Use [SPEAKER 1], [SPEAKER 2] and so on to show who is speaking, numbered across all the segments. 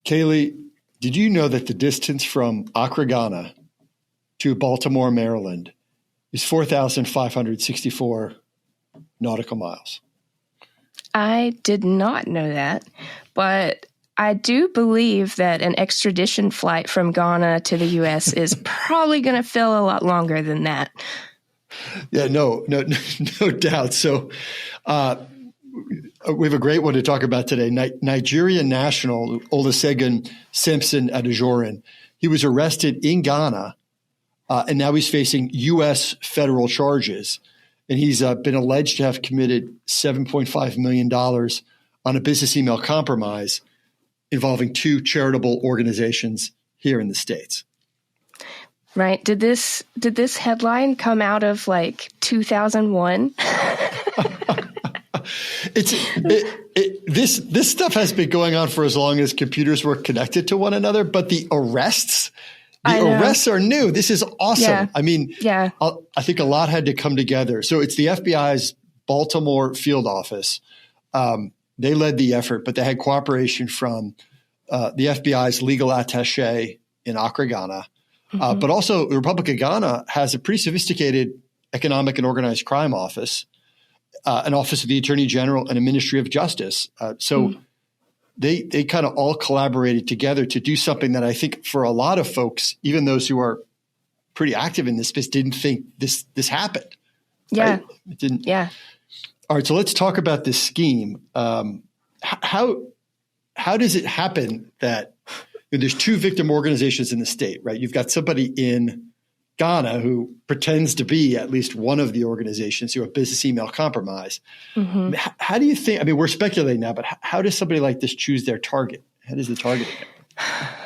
[SPEAKER 1] Kayley, did you know that the distance from Accra, Ghana to Baltimore, Maryland is 4,564 nautical miles?
[SPEAKER 2] I did not know that, but I do believe that an extradition flight from Ghana to the U.S. is probably going to feel a lot longer than that.
[SPEAKER 1] Yeah, no doubt. So we have a great one to talk about today. Nigerian national Olusegun Simpson Adejorin. He was arrested in Ghana, and now he's facing U.S. federal charges. And he's been alleged to have committed $7.5 million on a business email compromise involving two charitable organizations here in the States.
[SPEAKER 2] Right. Did this headline come out of like 2001?
[SPEAKER 1] This stuff has been going on for as long as computers were connected to one another, but the arrests are new. This is awesome.
[SPEAKER 2] Yeah.
[SPEAKER 1] I mean,
[SPEAKER 2] yeah.
[SPEAKER 1] I think a lot had to come together. So it's the FBI's Baltimore field office. They led the effort, but they had cooperation from the FBI's legal attaché in Accra, Ghana. But also the Republic of Ghana has a pretty sophisticated economic and organized crime office, an office of the Attorney General, and a Ministry of Justice. They kind of all collaborated together to do something that I think for a lot of folks, even those who are pretty active in this space, didn't think this happened.
[SPEAKER 2] Yeah.
[SPEAKER 1] Right? It didn't.
[SPEAKER 2] Yeah.
[SPEAKER 1] All right. So let's talk about this scheme. How does it happen that there's two victim organizations in the state, right? You've got somebody in Ghana who pretends to be at least one of the organizations who have business email compromise. How do you think, I mean, we're speculating now, but how does somebody like this choose their target? How does the targeting happen?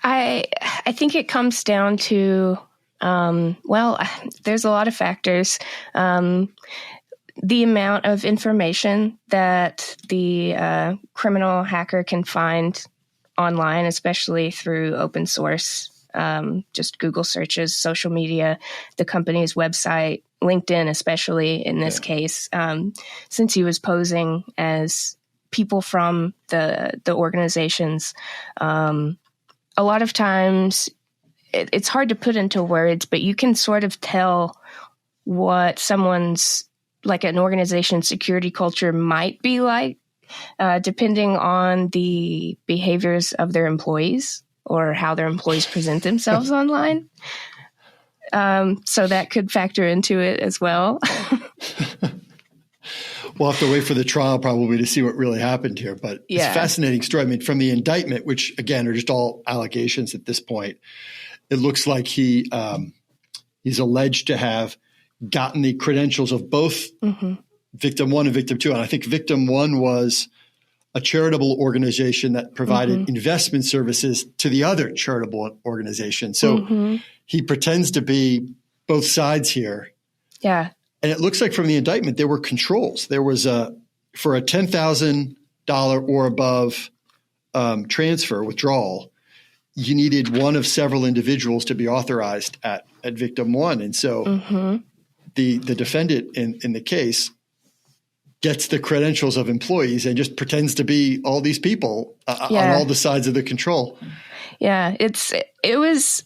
[SPEAKER 2] I think it comes down to, there's a lot of factors. The amount of information that the criminal hacker can find online, especially through open source, just Google searches, social media, the company's website, LinkedIn, especially in this case, since he was posing as people from the organizations. A lot of times it's hard to put into words, but you can sort of tell what someone's, like an organization's security culture might be like, depending on the behaviors of their employees or how their employees present themselves online. So that could factor into it as well.
[SPEAKER 1] We'll have to wait for the trial probably to see what really happened here. But it's a fascinating story. I mean, from the indictment, which again are just all allegations at this point, it looks like he's alleged to have gotten the credentials of both victim one and victim two. And I think victim one was a charitable organization that provided investment services to the other charitable organization. So he pretends to be both sides here. Yeah. And it looks like from the indictment, there were controls. There was for a $10,000 or above transfer withdrawal, you needed one of several individuals to be authorized at victim one. And so the defendant in the case gets the credentials of employees and just pretends to be all these people on all the sides of the control.
[SPEAKER 2] Yeah, it was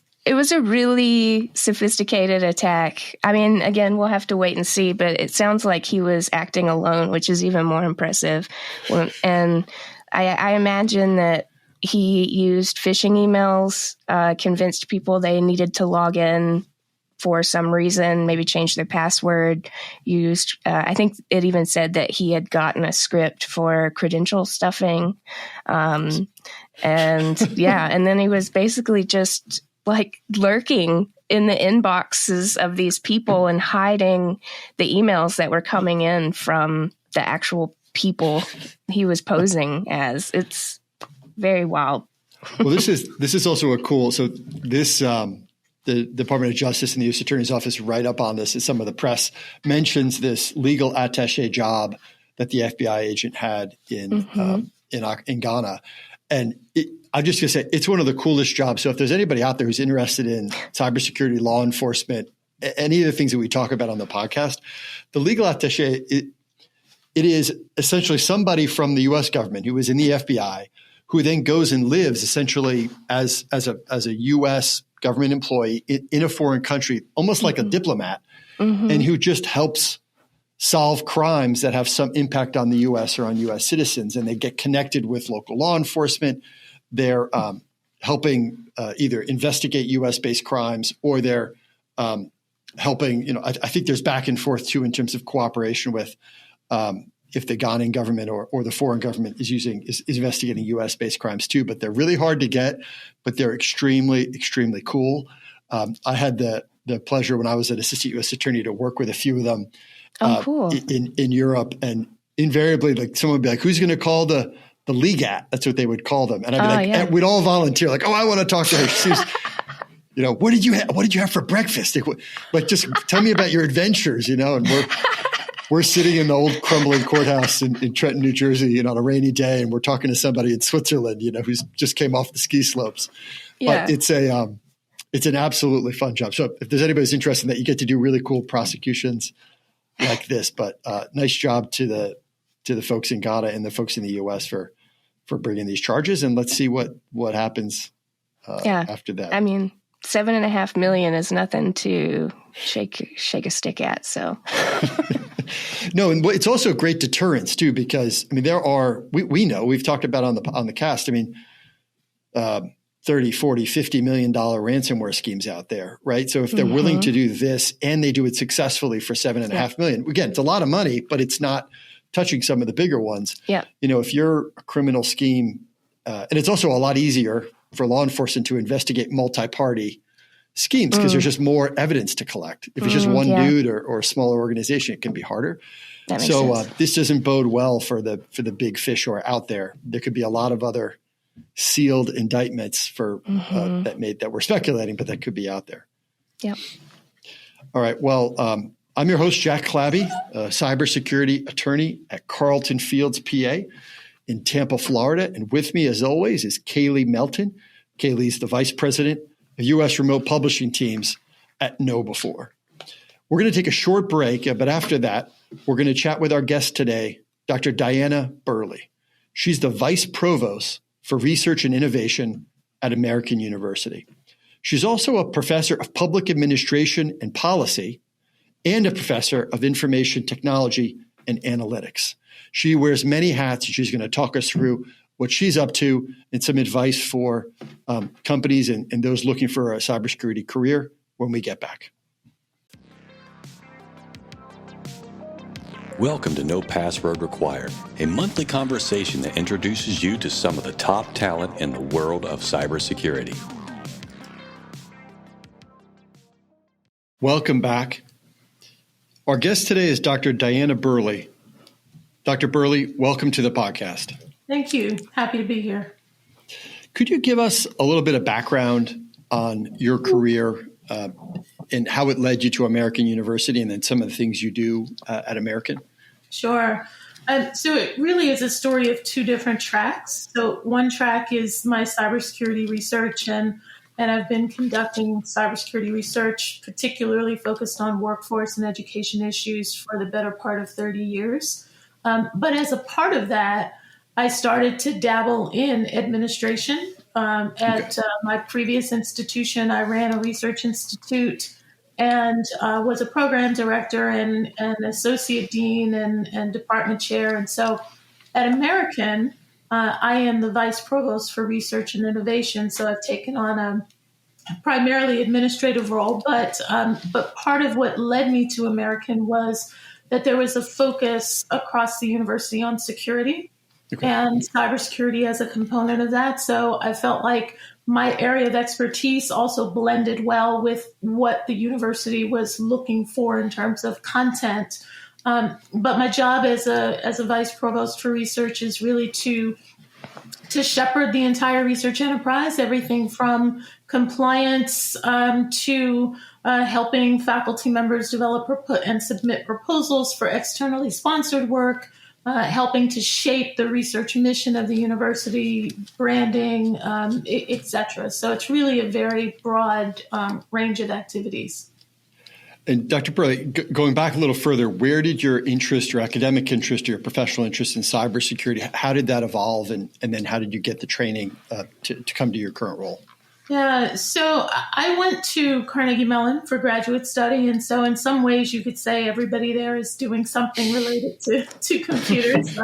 [SPEAKER 2] a really sophisticated attack. I mean, again, we'll have to wait and see, but it sounds like he was acting alone, which is even more impressive. And I imagine that he used phishing emails, convinced people they needed to log in for some reason, maybe change their password, used, I think it even said that he had gotten a script for credential stuffing. And then he was basically just like lurking in the inboxes of these people and hiding the emails that were coming in from the actual people he was posing as. It's very wild.
[SPEAKER 1] Well, this is also the Department of Justice and the U.S. Attorney's Office write up on this, as some of the press mentions this legal attaché job that the FBI agent had in Ghana. And I'm just going to say, it's one of the coolest jobs. So if there's anybody out there who's interested in cybersecurity, law enforcement, any of the things that we talk about on the podcast, the legal attaché, it is essentially somebody from the U.S. government who was in the FBI who then goes and lives essentially as a U.S. government employee in a foreign country, almost like a diplomat, and who just helps solve crimes that have some impact on the U.S. or on U.S. citizens. And they get connected with local law enforcement. They're helping either investigate U.S.-based crimes, or they're helping, I think there's back and forth too in terms of cooperation with if the Ghanaian government or the foreign government is investigating U.S.-based crimes too. But they're really hard to get, but they're extremely, extremely cool. I had the pleasure when I was an assistant U.S. attorney to work with a few of them
[SPEAKER 2] cool.
[SPEAKER 1] in Europe. And invariably, like someone would be like, who's going to call the legat? That's what they would call them. And I'd be like, and we'd all volunteer, like, I want to talk to her. She's, what did you have for breakfast? Like, just tell me about your adventures, and we're sitting in the old crumbling courthouse in Trenton, New Jersey, on a rainy day, and we're talking to somebody in Switzerland, who's just came off the ski slopes. Yeah. But it's an absolutely fun job. So if there's anybody who's interested in that, you get to do really cool prosecutions like this. But nice job to the folks in Ghana and the folks in the U.S. for bringing these charges, and let's see what happens after that.
[SPEAKER 2] I mean, $7.5 million is nothing to shake a stick at. So.
[SPEAKER 1] No, and it's also a great deterrence too, because there are, we know, we've talked about on the cast, $30, $40, $50 million ransomware schemes out there, right? So if they're willing to do this and they do it successfully for $7.5 million, again, it's a lot of money, but it's not touching some of the bigger ones. Yeah. If you're a criminal scheme, and it's also a lot easier for law enforcement to investigate multi-party schemes because there's just more evidence to collect. If it's just one dude or a smaller organization, it can be harder. So this doesn't bode well for the big fish who are out there. There could be a lot of other sealed indictments for that we're speculating, but that could be out there.
[SPEAKER 2] Yep.
[SPEAKER 1] All right. Well, I'm your host, Jack Clabby, a cybersecurity attorney at Carlton Fields, PA, in Tampa, Florida. And with me, as always, is Kayley Melton. Kayley's the vice president of U.S. remote publishing teams at KnowBe4. We're going to take a short break, but after that, we're going to chat with our guest today, Dr. Diana Burley. She's the vice provost for research and innovation at American University. She's also a professor of public administration and policy and a professor of information technology and analytics. She wears many hats, and she's going to talk us through what she's up to and some advice for companies and those looking for a cybersecurity career when we get back.
[SPEAKER 3] Welcome to No Password Required, a monthly conversation that introduces you to some of the top talent in the world of cybersecurity.
[SPEAKER 1] Welcome back. Our guest today is Dr. Diana Burley. Dr. Burley, welcome to the podcast.
[SPEAKER 4] Thank you. Happy to be here.
[SPEAKER 1] Could you give us a little bit of background on your career and how it led you to American University and then some of the things you do at American?
[SPEAKER 4] Sure. So it really is a story of two different tracks. So one track is my cybersecurity research, and I've been conducting cybersecurity research, particularly focused on workforce and education issues for the better part of 30 years. But as a part of that, I started to dabble in administration. At my previous institution, I ran a research institute and was a program director and an associate dean and department chair. And so at American, I am the vice provost for research and innovation. So I've taken on a primarily administrative role, but part of what led me to American was that there was a focus across the university on security and cybersecurity as a component of that. So I felt like my area of expertise also blended well with what the university was looking for in terms of content. But my job as a vice provost for research is really to shepherd the entire research enterprise, everything from compliance to helping faculty members develop and submit proposals for externally sponsored work, helping to shape the research mission of the university, branding, et cetera. So it's really a very broad range of activities.
[SPEAKER 1] And Dr. Burley, going back a little further, where did your interest, your academic interest, your professional interest in cybersecurity, how did that evolve? And then how did you get the training to come to your current role?
[SPEAKER 4] Yeah, so I went to Carnegie Mellon for graduate study. And so in some ways you could say everybody there is doing something related to computers,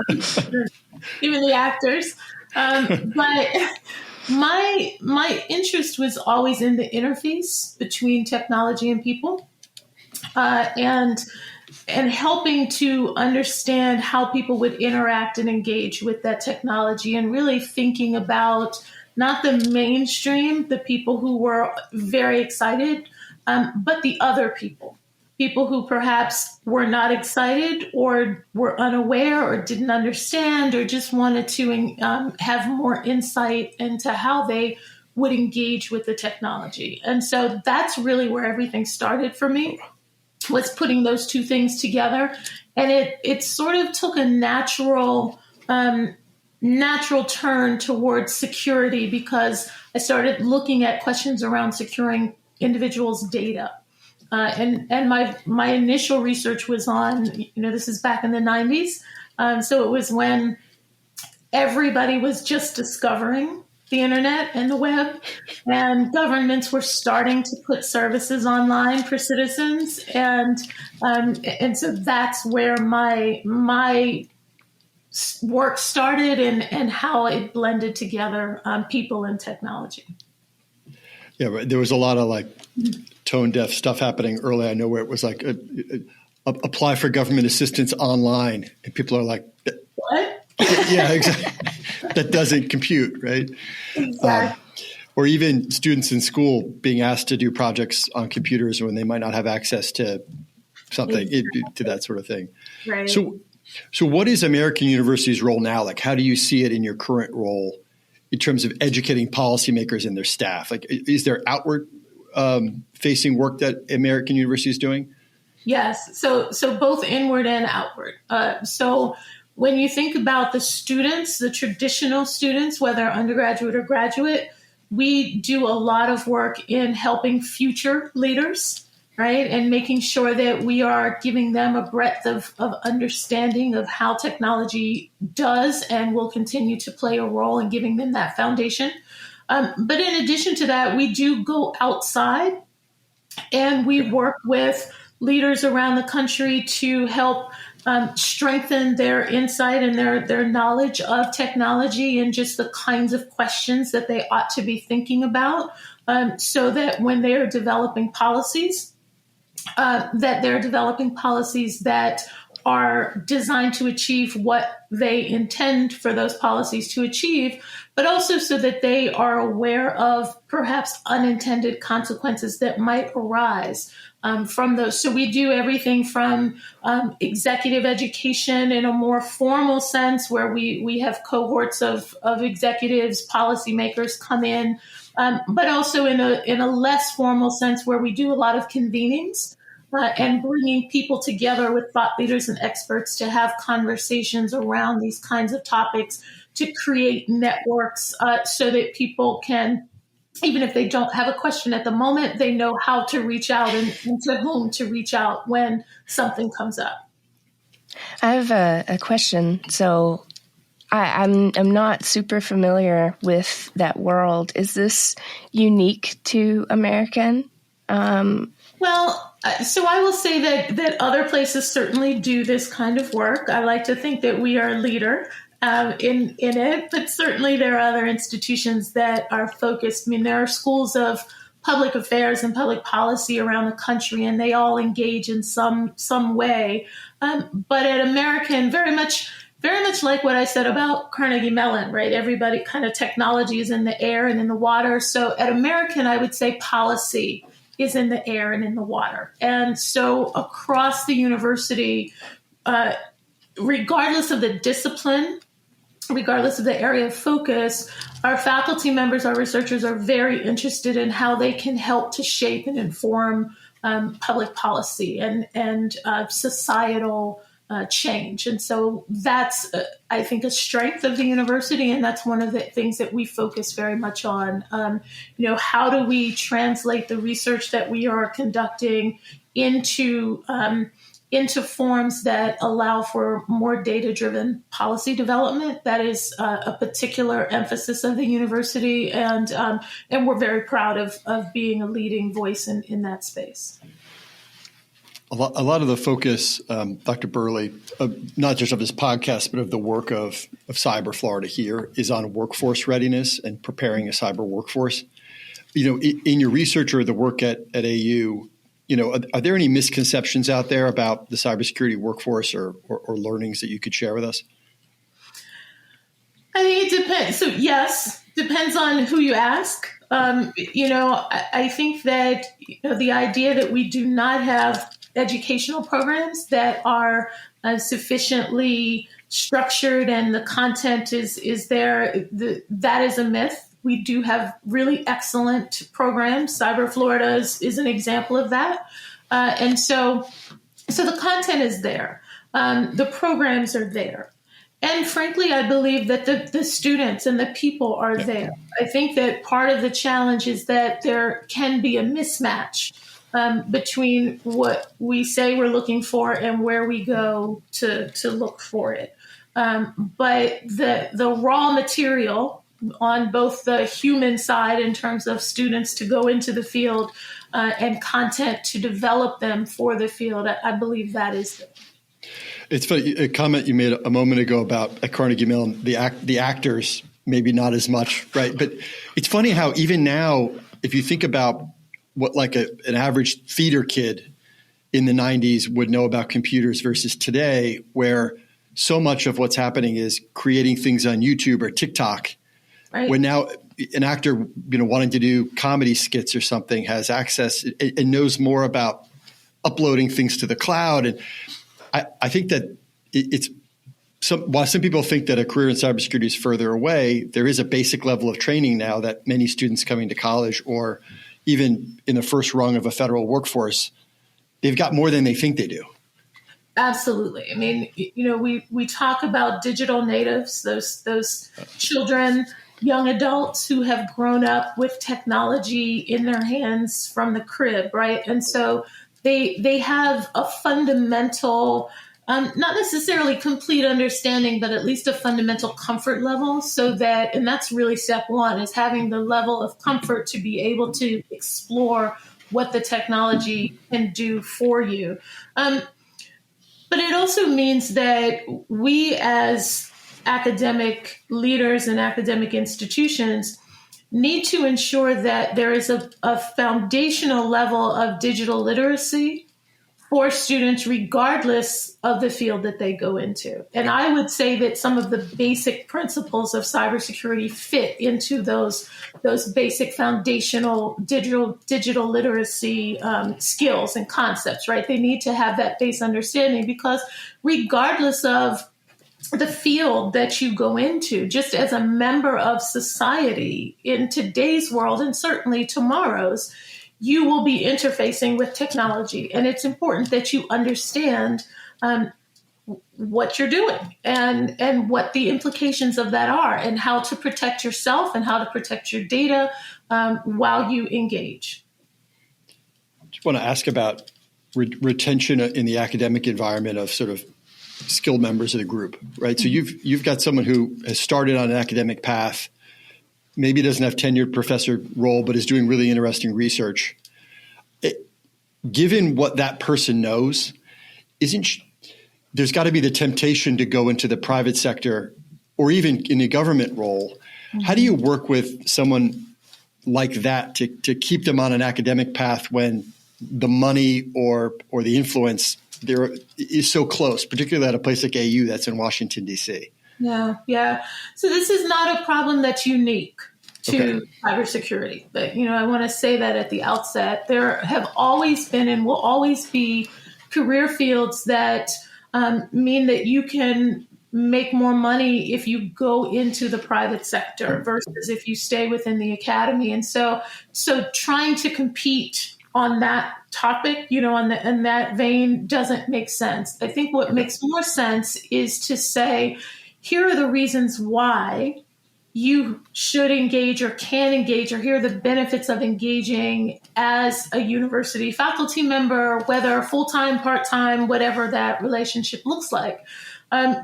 [SPEAKER 4] even the actors. But my interest was always in the interface between technology and people. And helping to understand how people would interact and engage with that technology, and really thinking about not the mainstream, the people who were very excited, but the other people who perhaps were not excited or were unaware or didn't understand or just wanted to have more insight into how they would engage with the technology. And so that's really where everything started for me, was putting those two things together. And it sort of took a natural turn towards security, because I started looking at questions around securing individuals' data. And my initial research was on, this is back in the 90s. So it was when everybody was just discovering the internet and the web, and governments were starting to put services online for citizens. And so that's where my work started, and how it blended together people and technology.
[SPEAKER 1] Yeah, but there was a lot of tone deaf stuff happening early. I know where it was like apply for government assistance online, and people are like,
[SPEAKER 4] what?
[SPEAKER 1] Yeah, exactly. That doesn't compute, right?
[SPEAKER 4] Exactly.
[SPEAKER 1] Or even students in school being asked to do projects on computers when they might not have access to something, to that sort of thing.
[SPEAKER 4] Right.
[SPEAKER 1] So what is American University's role now? Like, how do you see it in your current role in terms of educating policymakers and their staff? Like, is there outward facing work that American University is doing?
[SPEAKER 4] Yes. So both inward and outward. So when you think about the students, the traditional students, whether undergraduate or graduate, we do a lot of work in helping future leaders, right? And making sure that we are giving them a breadth of understanding of how technology does and will continue to play a role in giving them that foundation. But in addition to that, we do go outside and we work with leaders around the country to help strengthen their insight and their knowledge of technology, and just the kinds of questions that they ought to be thinking about, so that when they are developing policies, that they're developing policies that are designed to achieve what they intend for those policies to achieve, but also so that they are aware of perhaps unintended consequences that might arise from those. So we do everything from executive education in a more formal sense, where we have cohorts of executives, policymakers come in, but also in a less formal sense, where we do a lot of convenings and bringing people together with thought leaders and experts to have conversations around these kinds of topics, to create networks so that people can, even if they don't have a question at the moment, they know how to reach out and to whom to reach out when something comes up.
[SPEAKER 2] I have a question. So I'm not super familiar with that world. Is this unique to American?
[SPEAKER 4] So I will say that other places certainly do this kind of work. I like to think that we are a leader in it, but certainly there are other institutions that are focused. I mean, there are schools of public affairs and public policy around the country, and they all engage in some way. But at American, very much like what I said about Carnegie Mellon, right? Everybody kind of technology is in the air and in the water. So at American, I would say policy is in the air and in the water. And so across the university, regardless of the discipline, regardless of the area of focus, our faculty members, our researchers are very interested in how they can help to shape and inform public policy and societal change. And so that's, I think, a strength of the university. And that's one of the things that we focus very much on. How do we translate the research that we are conducting into forms that allow for more data-driven policy development? That is a particular emphasis of the university. And we're very proud of being a leading voice in that space.
[SPEAKER 1] A lot of the focus, Dr. Burley, not just of this podcast, but of the work of Cyber Florida here, is on workforce readiness and preparing a cyber workforce. In your research or the work at AU, are there any misconceptions out there about the cybersecurity workforce or learnings that you could share with us?
[SPEAKER 4] I think it depends. So yes, depends on who you ask. I think that the idea that we do not have educational programs that are sufficiently structured and the content is there, that is a myth. We do have really excellent programs. Cyber Florida is an example of that. And so the content is there. The programs are there. And frankly, I believe that the students and the people are there. I think that part of the challenge is that there can be a mismatch between what we say we're looking for and where we go to look for it. But the raw material on both the human side in terms of students to go into the field and content to develop them for the field, I believe that is there.
[SPEAKER 1] It's funny, a comment you made a moment ago about at Carnegie Mellon, the actors, maybe not as much, right? But it's funny how even now, if you think about what like an average theater kid in the 90s would know about computers versus today, where so much of what's happening is creating things on YouTube or TikTok. Right. When now an actor, wanting to do comedy skits or something has access and knows more about uploading things to the cloud. And I think that while some people think that a career in cybersecurity is further away, there is a basic level of training now that many students coming to college or even in the first rung of a federal workforce, they've got more than they think they do.
[SPEAKER 4] Absolutely. I mean, we talk about digital natives, those children, young adults who have grown up with technology in their hands from the crib, right? And so they have a fundamental, not necessarily complete understanding, but at least a fundamental comfort level and that's really step one, is having the level of comfort to be able to explore what the technology can do for you. But it also means that we as academic leaders and academic institutions need to ensure that there is a foundational level of digital literacy for students regardless of the field that they go into. And I would say that some of the basic principles of cybersecurity fit into those basic foundational digital literacy skills and concepts, right? They need to have that base understanding because regardless of the field that you go into, just as a member of society in today's world and certainly tomorrow's, you will be interfacing with technology. And it's important that you understand what you're doing and what the implications of that are and how to protect yourself and how to protect your data while you engage.
[SPEAKER 1] I just want to ask about retention in the academic environment of sort of skilled members of the group, right? So you've got someone who has started on an academic path, maybe doesn't have tenured professor role, but is doing really interesting research. Given what that person knows, there's got to be the temptation to go into the private sector or even in a government role. Mm-hmm. How do you work with someone like that to keep them on an academic path when the money or the influence there is so close, particularly at a place like AU that's in Washington, D.C.?
[SPEAKER 4] Yeah. So this is not a problem that's unique to cybersecurity. But, I want to say that at the outset, there have always been and will always be career fields that mean that you can make more money if you go into the private sector versus if you stay within the academy. And so trying to compete on that topic, in that vein doesn't make sense. I think what makes more sense is to say, here are the reasons why you should engage or can engage, or here are the benefits of engaging as a university faculty member, whether full-time, part-time, whatever that relationship looks like.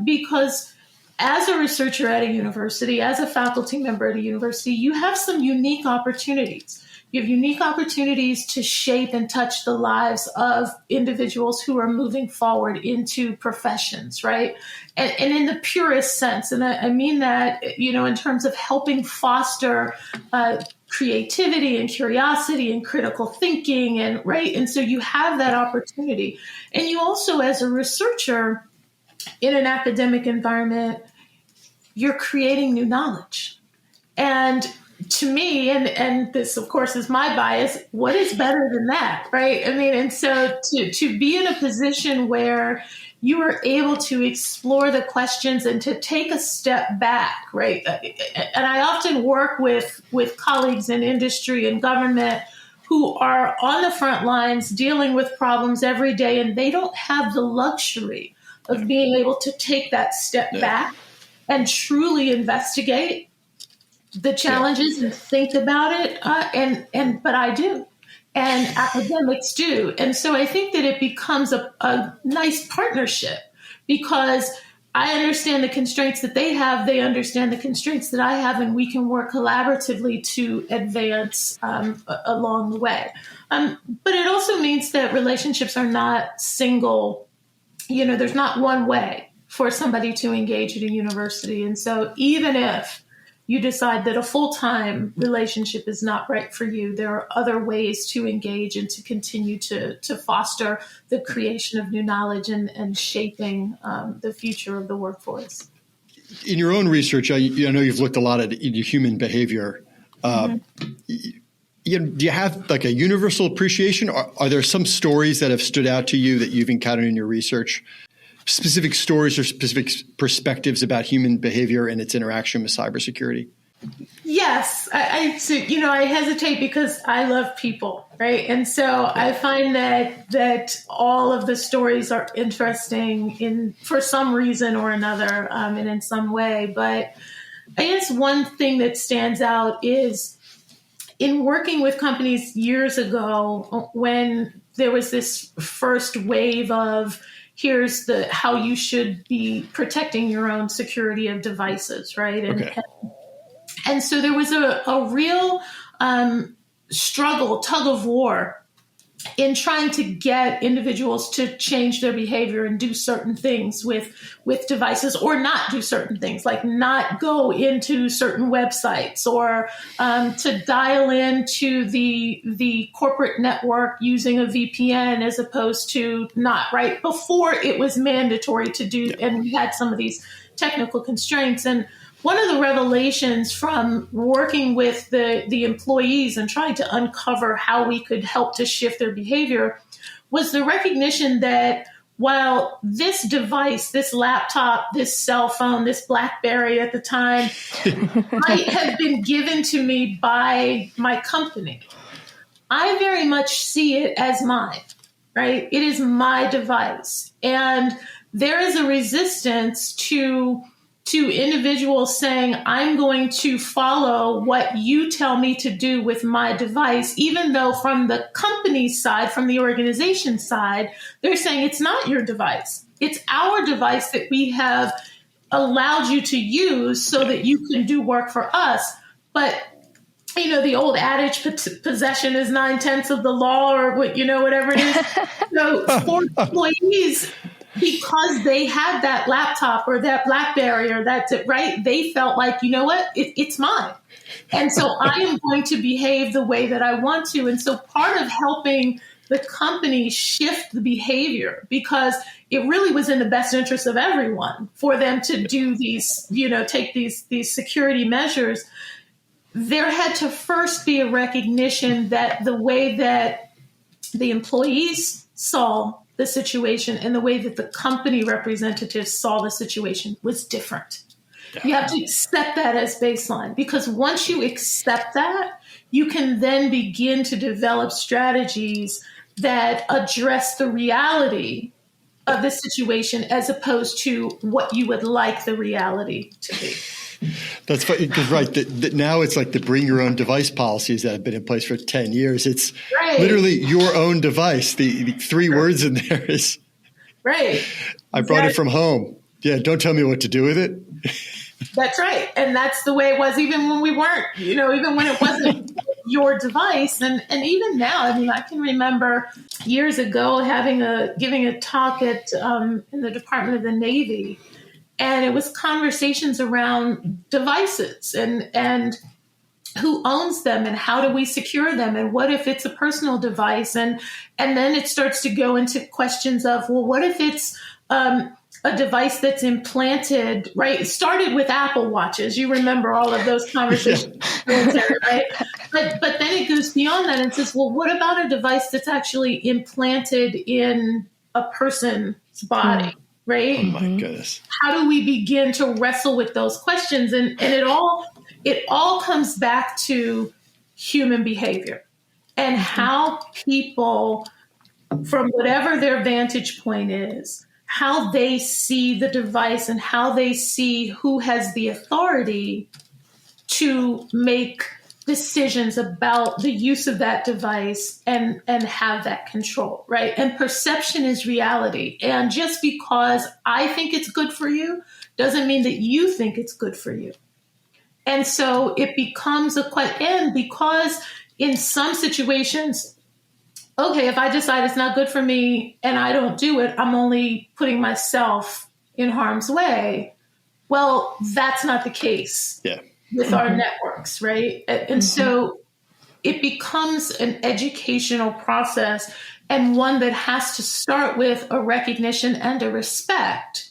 [SPEAKER 4] Because as a researcher at a university, as a faculty member at a university, you have some unique opportunities. You have unique opportunities to shape and touch the lives of individuals who are moving forward into professions, right? And in the purest sense, and I mean that, in terms of helping foster creativity and curiosity and critical thinking, and so you have that opportunity. And you also, as a researcher in an academic environment, you're creating new knowledge. And to me, and this, of course, is my bias, what is better than that, right? And so to be in a position where you are able to explore the questions and to take a step back, right? And I often work with colleagues in industry and government who are on the front lines dealing with problems every day, and they don't have the luxury of being able to take that step back and truly investigate the challenges and think about it. But I do, and academics do. And so I think that it becomes a nice partnership, because I understand the constraints that they have. They understand the constraints that I have, and we can work collaboratively to advance along the way. But it also means that relationships are not single. There's not one way for somebody to engage at a university. And so even if you decide that a full-time relationship is not right for you, there are other ways to engage and to continue to foster the creation of new knowledge and shaping the future of the workforce.
[SPEAKER 1] In your own research, I know you've looked a lot at human behavior. Do you have like a universal appreciation? Are there some stories that have stood out to you that you've encountered in your research? Specific stories or specific perspectives about human behavior and its interaction with cybersecurity?
[SPEAKER 4] Yes. I hesitate because I love people, right? And so I find that all of the stories are interesting for some reason or another, and in some way. But I guess one thing that stands out is in working with companies years ago, when there was this first wave of here's how you should be protecting your own security of devices, right? And so there was a real struggle, tug of war in trying to get individuals to change their behavior and do certain things with devices, or not do certain things, like not go into certain websites, or to dial into the corporate network using a VPN as opposed to not, right? Before it was mandatory to do, and we had some of these technical constraints. And one of the revelations from working with the employees and trying to uncover how we could help to shift their behavior was the recognition that while this device, this laptop, this cell phone, this BlackBerry at the time might have been given to me by my company, I very much see it as mine, right? It is my device. And there is a resistance to individuals saying, I'm going to follow what you tell me to do with my device, even though from the company's side, from the organization side, they're saying it's not your device. It's our device that we have allowed you to use so that you can do work for us. But the old adage, possession is 9/10 of the law, or whatever it is. So for employees, because they had that laptop or that BlackBerry or right, they felt like, it's mine. And so I am going to behave the way that I want to. And so part of helping the company shift the behavior, because it really was in the best interest of everyone for them to do these, take these security measures, there had to first be a recognition that the way that the employees saw the situation and the way that the company representatives saw the situation was different. You have to accept that as baseline, because once you accept that, you can then begin to develop strategies that address the reality of the situation as opposed to what you would like the reality to be.
[SPEAKER 1] That's funny, because that now it's like the bring your own device policies that have been in place for 10 years. It's literally your own device. The three words in there is, I brought it from home. Yeah, don't tell me what to do with it.
[SPEAKER 4] That's right. And that's the way it was even when we weren't, even when it wasn't your device. And even now, I mean, I can remember years ago giving a talk at in the Department of the Navy. And it was conversations around devices and who owns them and how do we secure them and what if it's a personal device, and then it starts to go into questions of, well, what if it's a device that's implanted, right? It started with Apple Watches. You remember all of those conversations, right? But then it goes beyond that and says, well, what about a device that's actually implanted in a person's body? Right?
[SPEAKER 1] Oh my goodness.
[SPEAKER 4] How do we begin to wrestle with those questions? And it all comes back to human behavior and how people, from whatever their vantage point is, how they see the device and how they see who has the authority to make decisions about the use of that device and have that control, right? And perception is reality. And just because I think it's good for you doesn't mean that you think it's good for you. And so it becomes and because in some situations, okay, if I decide it's not good for me and I don't do it, I'm only putting myself in harm's way. Well, that's not the case.
[SPEAKER 1] Yeah.
[SPEAKER 4] With our networks, right? And so it becomes an educational process, and one that has to start with a recognition and a respect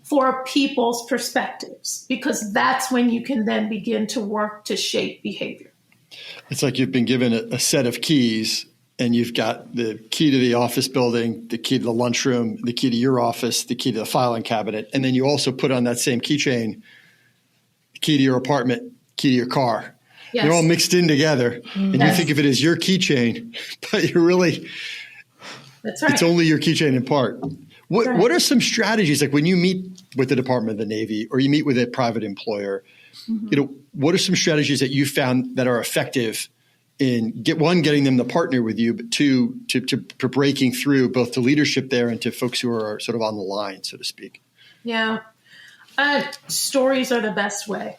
[SPEAKER 4] for people's perspectives, because that's when you can then begin to work to shape behavior.
[SPEAKER 1] It's like you've been given a set of keys, and you've got the key to the office building, the key to the lunchroom, the key to your office, the key to the filing cabinet, and then you also put on that same keychain key to your apartment, key to your car. Yes. They're all mixed in together. And you think of it as your keychain, but you're really, that's right. It's only your keychain in part. What are some strategies, like when you meet with the Department of the Navy or you meet with a private employer, what are some strategies that you found that are effective in getting them to partner with you, but two, to breaking through both to leadership there and to folks who are sort of on the line, so to speak?
[SPEAKER 4] Yeah. Stories are the best way,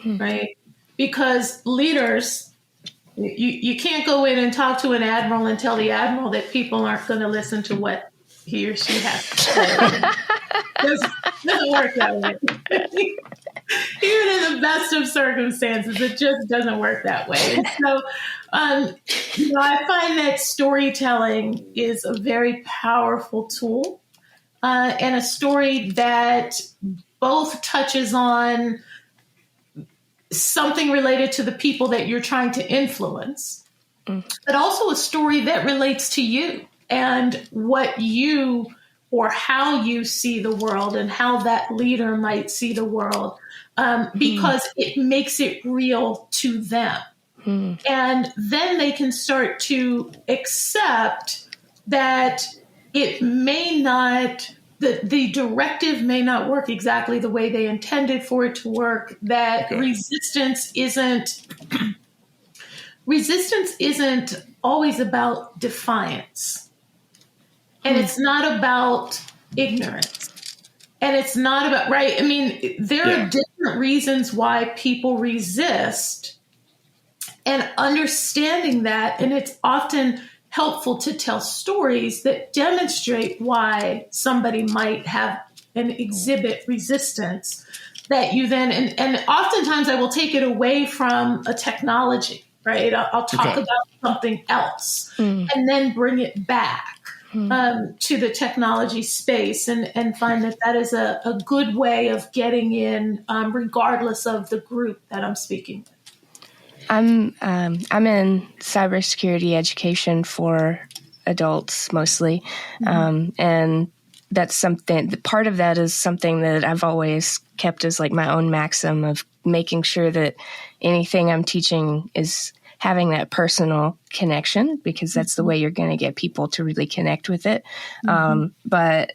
[SPEAKER 4] right? Because leaders, you can't go in and talk to an admiral and tell the admiral that people aren't going to listen to what he or she has to say. Doesn't work that way. Even in the best of circumstances, it just doesn't work that way. And so, I find that storytelling is a very powerful tool, and a story that both touches on something related to the people that you're trying to influence, but also a story that relates to you and what you or how you see the world and how that leader might see the world, because it makes it real to them. And then they can start to accept that it may not, the directive may not work exactly the way they intended for it to work, that resistance isn't always about defiance. And it's not about ignorance. And it's not about, right? I mean, there are different reasons why people resist, and understanding that, and it's often helpful to tell stories that demonstrate why somebody might have and exhibit resistance, that you then, and oftentimes I will take it away from a technology, right? I'll talk about something else and then bring it back to the technology space, and find that is a good way of getting in, regardless of the group that I'm speaking with.
[SPEAKER 2] I'm in cybersecurity education for adults mostly, and that's something. Part of that is something that I've always kept as like my own maxim of making sure that anything I'm teaching is having that personal connection, because that's the way you're going to get people to really connect with it. But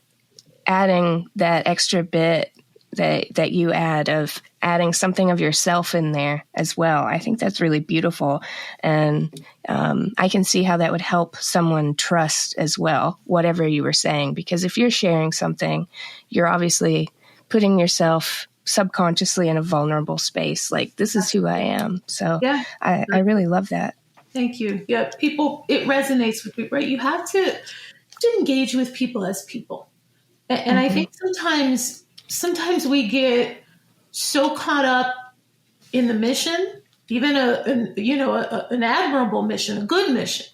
[SPEAKER 2] adding that extra bit that you add of adding something of yourself in there as well, I think that's really beautiful. And I can see how that would help someone trust as well, whatever you were saying, because if you're sharing something, you're obviously putting yourself subconsciously in a vulnerable space. Like, this is who I am. So I really love that.
[SPEAKER 4] Thank you. Yeah, people, it resonates with people, right? You have to engage with people as people. And I think sometimes we get so caught up in the mission, even an admirable mission, a good mission.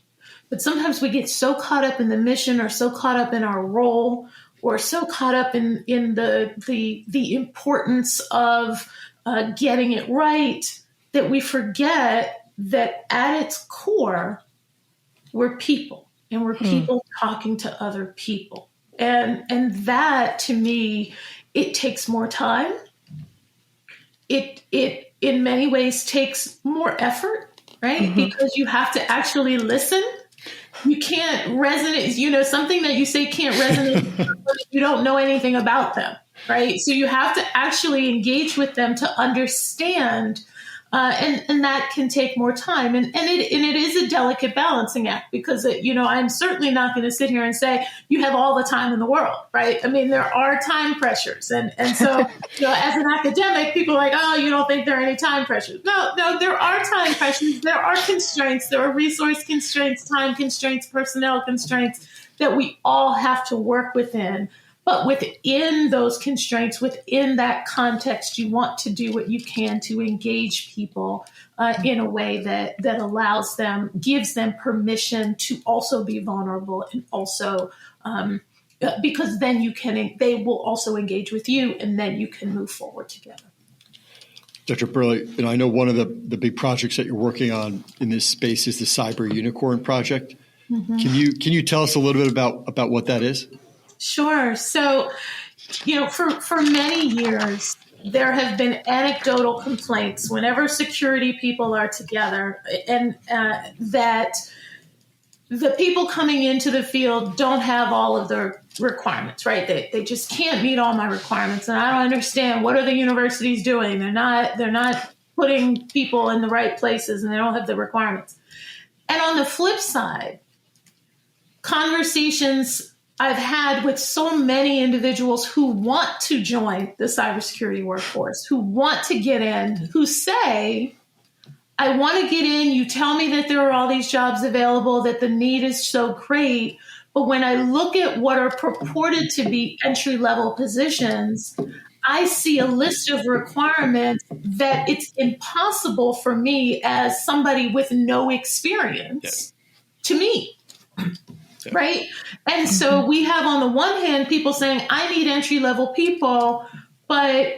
[SPEAKER 4] But sometimes we get so caught up in the mission, or so caught up in our role, or so caught up in the importance of getting it right, that we forget that at its core, we're people, and we're people talking to other people. And that, to me, it takes more time. It in many ways takes more effort, right? Because you have to actually listen. You can't resonate, something that you say can't resonate if you don't know anything about them, right? So you have to actually engage with them to understand, and that can take more time. And it is a delicate balancing act, because, I'm certainly not going to sit here and say you have all the time in the world, right? I mean, there are time pressures. And so, as an academic, people are like, oh, you don't think there are any time pressures. No, there are time pressures. There are constraints. There are resource constraints, time constraints, personnel constraints that we all have to work within. But within those constraints, within that context, you want to do what you can to engage people in a way that allows them, gives them permission to also be vulnerable, and also because then they will also engage with you, and then you can move forward together.
[SPEAKER 1] Dr. Burley, I know one of the big projects that you're working on in this space is the Cyber Unicorn Project. Can you tell us a little bit about what that is?
[SPEAKER 4] Sure. So, for many years, there have been anecdotal complaints whenever security people are together, and that the people coming into the field don't have all of their requirements, right? They just can't meet all my requirements. And I don't understand, what are the universities doing? They're not putting people in the right places, and they don't have the requirements. And on the flip side, conversations I've had with so many individuals who want to join the cybersecurity workforce, who want to get in, who say, I want to get in. You tell me that there are all these jobs available, that the need is so great. But when I look at what are purported to be entry-level positions, I see a list of requirements that it's impossible for me, as somebody with no experience, to meet. Right. And so we have, on the one hand, people saying, I need entry-level people, but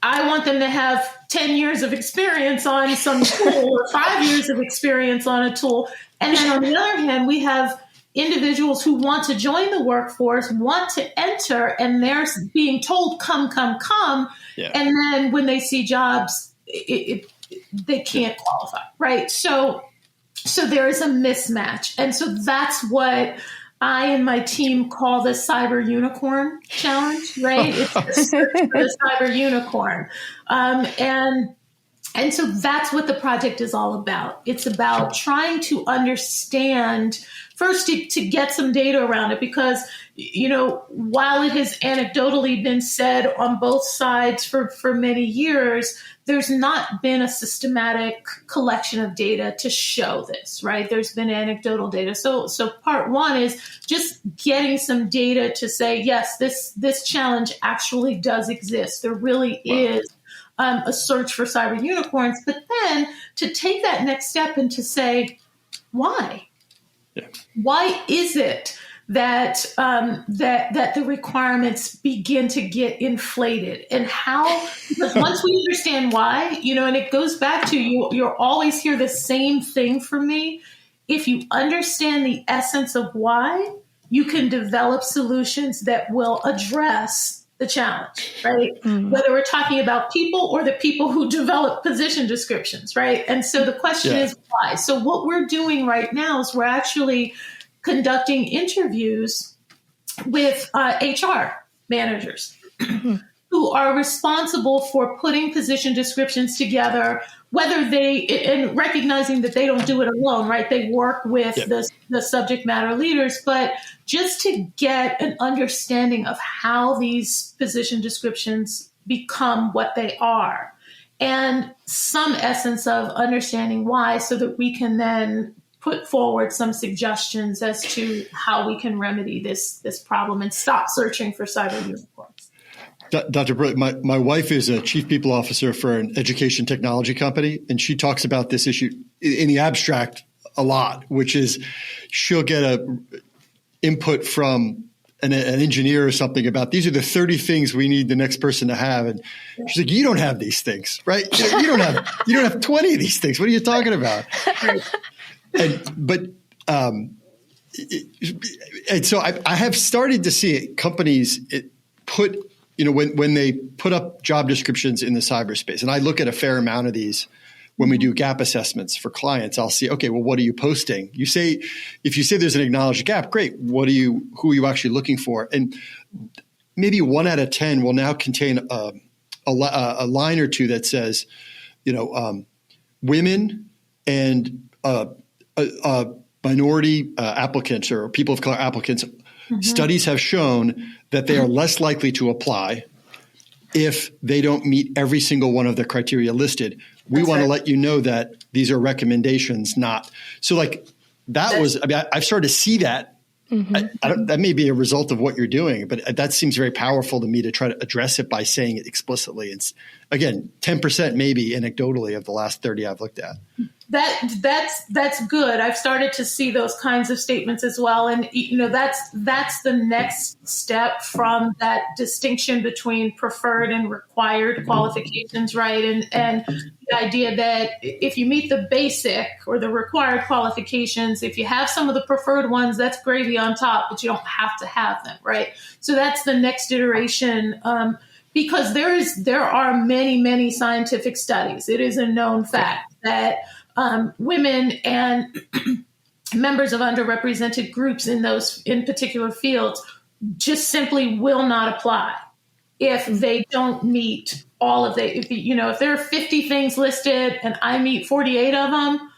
[SPEAKER 4] I want them to have 10 years of experience on some tool, or 5 years of experience on a tool. And then on the other hand, we have individuals who want to join the workforce, want to enter, and they're being told, come. Yeah. And then when they see jobs, they can't qualify. Right. So there is a mismatch. And so that's what I and my team call the Cyber Unicorn Challenge, right? It's the Cyber Unicorn. And so that's what the project is all about. It's about trying to understand, first to get some data around it, because, while it has anecdotally been said on both sides for many years, there's not been a systematic collection of data to show this, right? There's been anecdotal data. So part one is just getting some data to say, yes, this challenge actually does exist. There really is a search for cyber unicorns, but then to take that next step and to say, why? Yeah. Why is it that the requirements begin to get inflated, and how? Because once we understand why, and it goes back to you'll always hear the same thing from me. If you understand the essence of why, you can develop solutions that will address the challenge, right? Whether we're talking about people or the people who develop position descriptions, right? And so the question is why? So what we're doing right now is we're actually conducting interviews with HR managers who are responsible for putting position descriptions together, whether and recognizing that they don't do it alone, right? They work with the subject matter leaders, but just to get an understanding of how these position descriptions become what they are and some essence of understanding why, so that we can then put forward some suggestions as to how we can remedy this problem and stop searching for cyber unicorns.
[SPEAKER 1] Dr. Burley, my wife is a chief people officer for an education technology company, and she talks about this issue in the abstract a lot, which is she'll get a input from an engineer or something about these are the 30 things we need the next person to have. And she's like, you don't have these things, right? You don't have 20 of these things. What are you talking about? And so I have started to see companies put, when they put up job descriptions in the cyberspace, and I look at a fair amount of these when we do gap assessments for clients, I'll see, okay, well, what are you posting? If you say there's an acknowledged gap, great. Who are you actually looking for? And maybe 1 out of 10 will now contain a line or two that says, women and minority applicants or people of color applicants, studies have shown that they are less likely to apply if they don't meet every single one of the criteria listed. We want to let you know that these are recommendations, not so. I've started to see that. That may be a result of what you're doing, but that seems very powerful to me to try to address it by saying it explicitly. It's again 10% maybe anecdotally of the last 30 I've looked at. That's good. I've started to see those kinds of statements as well, and that's the next step from that distinction between preferred and required qualifications, right? And the idea that if you meet the basic or the required qualifications, if you have some of the preferred ones, that's gravy on top, but you don't have to have them, right? So that's the next iteration. Because there are many, many scientific studies. It is a known fact that women and members of underrepresented groups in particular fields just simply will not apply if they don't meet all of if there are 50 things listed and I meet 48 of them,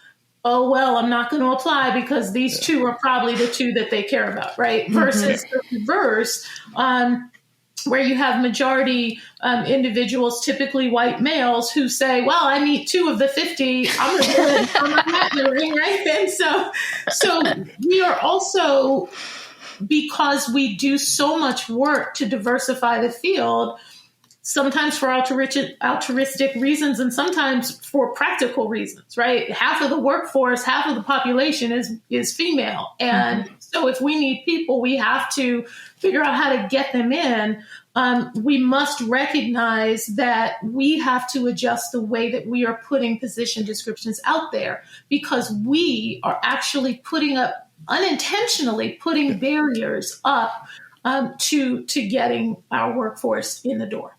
[SPEAKER 1] oh, well, I'm not going to apply because these two are probably the two that they care about, right? Versus the reverse, where you have majority individuals, typically white males, who say, well, I meet 2 of the 50, I'm going to go ahead and throw my hat in the ring, right? And so we are also, because we do so much work to diversify the field, sometimes for altruistic reasons and sometimes for practical reasons, right? Half of the workforce, half of the population is female. And so if we need people, we have to figure out how to get them in. We must recognize that we have to adjust the way that we are putting position descriptions out there, because we are actually unintentionally putting barriers up to getting our workforce in the door.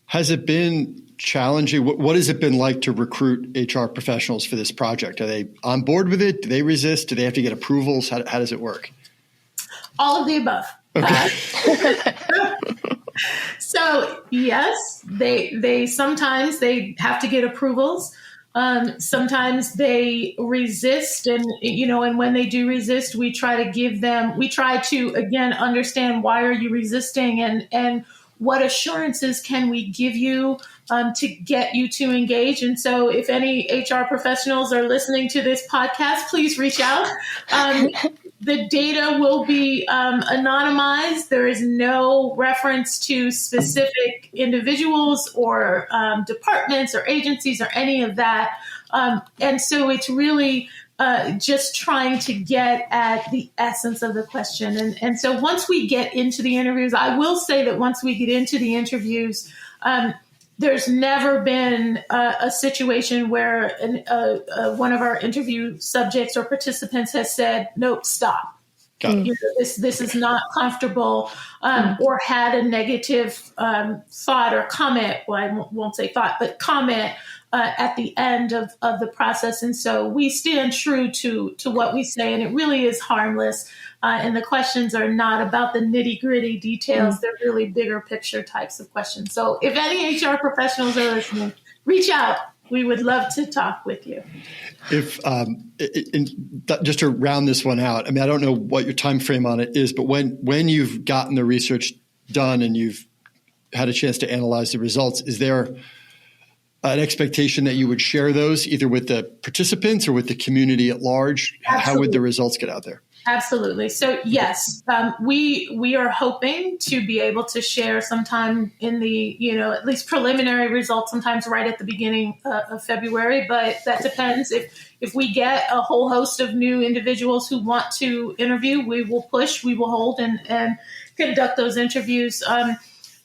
[SPEAKER 1] Has it been challenging? What has it been like to recruit HR professionals for this project? Are they on board with it? Do they resist? Do they have to get approvals? How does it work?
[SPEAKER 4] All of the above. Okay. So yes, they sometimes they have to get approvals. Sometimes they resist, and when they do resist, we try to again understand, why are you resisting, and what assurances can we give you to get you to engage? And so if any HR professionals are listening to this podcast, please reach out. The data will be anonymized. There is no reference to specific individuals or departments or agencies or any of that. And so it's really just trying to get at the essence of the question. And so once we get into the interviews, I will say that once we get into the interviews, there's never been a situation where one of our interview subjects or participants has said, nope, stop. This is not comfortable, or had a negative thought or comment. Well, I won't say thought, but comment at the end of the process. And so we stand true to what we say, and it really is harmless. And the questions are not about the nitty gritty details. They're really bigger picture types of questions. So if any HR professionals are listening, reach out. We would love to talk with you.
[SPEAKER 1] If just to round this one out, I mean, I don't know what your time frame on it is, but when you've gotten the research done and you've had a chance to analyze the results, is there an expectation that you would share those either with the participants or with the community at large?
[SPEAKER 4] Absolutely.
[SPEAKER 1] How would the results get out there?
[SPEAKER 4] Absolutely. So yes, we are hoping to be able to share sometime in the, at least preliminary results, sometimes right at the beginning of February, but that depends. If we get a whole host of new individuals who want to interview, we will hold and conduct those interviews.